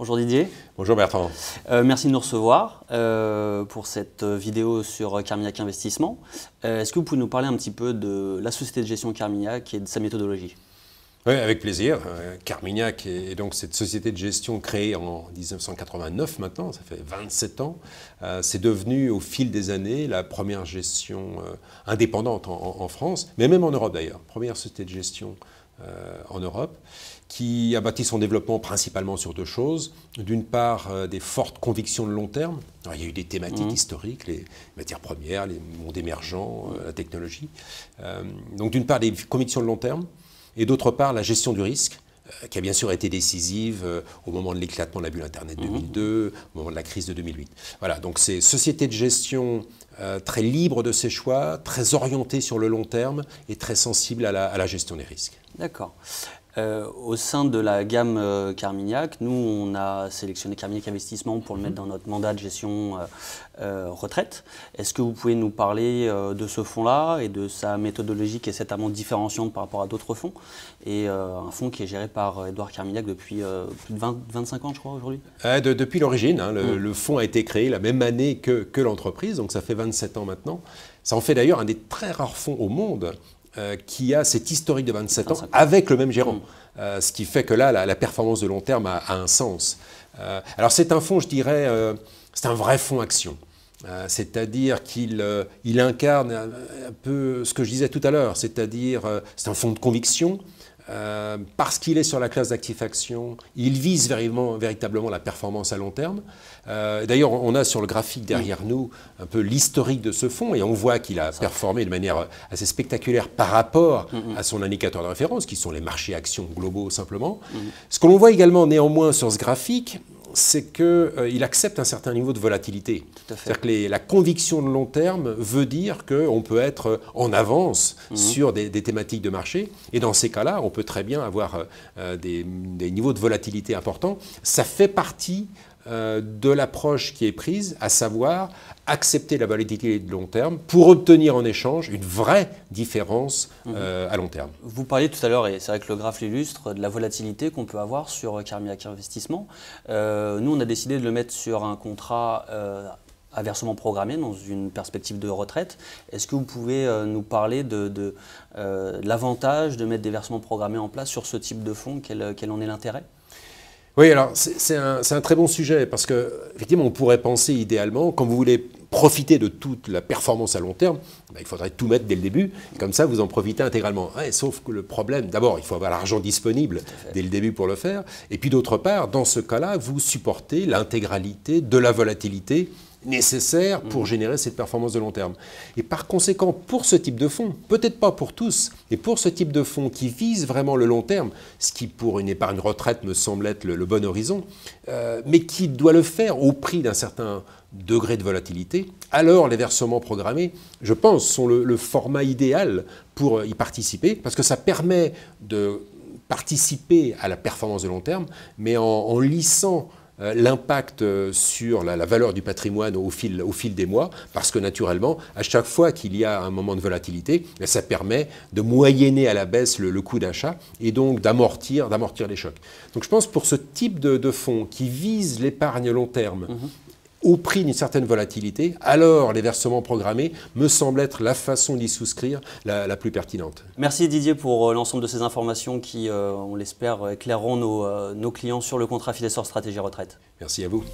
Bonjour Didier. Bonjour Bertrand. Merci de nous recevoir pour cette vidéo sur Carmignac Investissement. Est-ce que vous pouvez nous parler un petit peu de la société de gestion Carmignac et de sa méthodologie? Oui, avec plaisir. Carmignac est donc cette société de gestion créée en 1989 maintenant, ça fait 27 ans. C'est devenu au fil des années la première gestion indépendante en France, mais même en Europe d'ailleurs. Première société de gestion en Europe, qui a bâti son développement principalement sur deux choses. D'une part, des fortes convictions de long terme. Alors, il y a eu des thématiques historiques, les matières premières, les mondes émergents, la technologie. Donc d'une part, des convictions de long terme, et d'autre part, la gestion du risque, qui a bien sûr été décisive au moment de l'éclatement de la bulle Internet 2002, au moment de la crise de 2008. Voilà, donc c'est société de gestion très libre de ses choix, très orientée sur le long terme et très sensible à la gestion des risques. D'accord. Au sein de la gamme Carmignac, nous on a sélectionné Carmignac Investissement pour le mettre dans notre mandat de gestion retraite. Est-ce que vous pouvez nous parler de ce fonds-là et de sa méthodologie qui est certainement différenciante par rapport à d'autres fonds, et un fonds qui est géré par Édouard Carmignac depuis plus de 25 ans je crois aujourd'hui? Depuis l'origine, hein, le fonds a été créé la même année que l'entreprise, donc ça fait 27 ans maintenant. Ça en fait d'ailleurs un des très rares fonds au monde qui a cet historique de 27 ans avec le même gérant. Ce qui fait que là, la performance de long terme a un sens. Alors c'est un fonds, je dirais, c'est un vrai fonds action. C'est-à-dire qu'il incarne un peu ce que je disais tout à l'heure, c'est-à-dire c'est un fonds de conviction. Parce qu'il est sur la classe d'actifs actions, il vise véritablement la performance à long terme. D'ailleurs, on a sur le graphique derrière nous un peu l'historique de ce fonds et on voit qu'il a performé de manière assez spectaculaire par rapport à son indicateur de référence, qui sont les marchés actions globaux simplement. Ce que l'on voit également néanmoins sur ce graphique, c'est qu'il accepte un certain niveau de volatilité. C'est-à-dire que la conviction de long terme veut dire qu'on peut être en avance sur des thématiques de marché. Et dans ces cas-là, on peut très bien avoir des niveaux de volatilité importants. Ça fait partie de l'approche qui est prise, à savoir accepter la volatilité de long terme pour obtenir en échange une vraie différence à long terme. Vous parliez tout à l'heure, et c'est vrai que le graphe l'illustre, de la volatilité qu'on peut avoir sur Carmignac Investissement. Nous, on a décidé de le mettre sur un contrat à versement programmé dans une perspective de retraite. Est-ce que vous pouvez nous parler de l'avantage de mettre des versements programmés en place sur ce type de fonds? Quel en est l'intérêt? Oui, alors c'est un très bon sujet parce qu'effectivement, on pourrait penser idéalement, quand vous voulez profiter de toute la performance à long terme, il faudrait tout mettre dès le début, comme ça vous en profitez intégralement. Ouais, sauf que le problème, d'abord, il faut avoir l'argent disponible dès le début pour le faire, et puis d'autre part, dans ce cas-là, vous supportez l'intégralité de la volatilité nécessaire pour générer cette performance de long terme. Et par conséquent, pour ce type de fonds, peut-être pas pour tous, mais pour ce type de fonds qui vise vraiment le long terme, ce qui pour une épargne retraite me semble être le bon horizon, mais qui doit le faire au prix d'un certain degré de volatilité, alors les versements programmés, je pense, sont le format idéal pour y participer, parce que ça permet de participer à la performance de long terme, mais en lissant l'impact sur la valeur du patrimoine au fil des mois, parce que naturellement, à chaque fois qu'il y a un moment de volatilité, ça permet de moyenner à la baisse le coût d'achat et donc d'amortir les chocs. Donc je pense pour ce type de fonds qui vise l'épargne long terme, au prix d'une certaine volatilité, alors les versements programmés me semblent être la façon d'y souscrire la plus pertinente. Merci Didier pour l'ensemble de ces informations qui, on l'espère, éclaireront nos clients sur le contrat Fidesor Stratégie Retraite. Merci à vous.